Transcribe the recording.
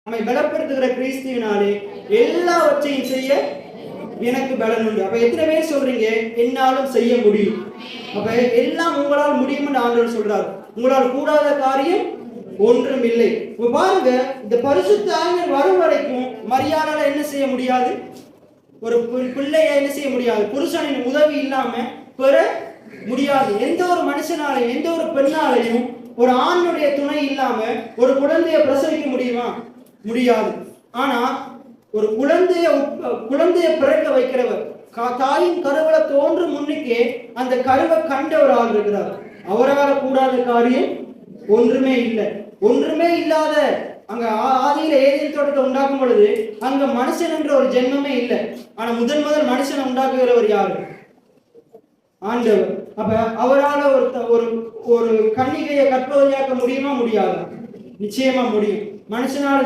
நம்மை பலப்படுத்துகிற கிறிஸ்துவினாலே எல்லாவற்றையும் செய்ய எனக்கு பலன் உண்டு. அப்ப எத்தனை பேர் சொல்றீங்க என்னாலும் செய்ய முடியும்? அப்ப எல்லாம் உங்களால் முடியும் என்று ஆண்டவர் சொல்றார். உங்களால் கூடாத காரியம் ஒன்றும் இல்லை. பாருங்க, இந்த பரிசுத்த ஆவியானவர் வரும் வரைக்கும் மரியாதையால என்ன செய்ய முடியாது? ஒரு பிள்ளைய என்ன செய்ய முடியாது? புருஷனின் உதவி இல்லாம பெற முடியாது. எந்த ஒரு மனுஷனாலையும் எந்த ஒரு பெண்ணாலையும் ஒரு ஆணுடைய துணை இல்லாம ஒரு குழந்தைய பிரசவிக்க முடியுமா? முடியாது. ஆனா ஒரு குழந்தைய பிறக்க வைக்கிறவர் தாயின் கருவளை தோன்றும் முன்னுக்கே அந்த கருவை கண்டவர் ஆள் இருக்கிறார். அவரால் கூடாத காரியம் ஒன்றுமே இல்லை. ஒன்றுமே இல்லாத அங்க ஆதியில ஏதேன் தோட்டத்தை உண்டாக்கும் பொழுது அங்க மனுஷன் என்ற ஒரு ஜென்மமே இல்லை. ஆனா முதல் மனுஷனை உண்டாக்குகிறவர் யாரு? ஆண்டவர். அப்ப அவரால் ஒரு ஒரு கன்னிகையை கற்பவதியாக்க முடியுமா? முடியாது. நிச்சயமா முடியும். மனுஷனால்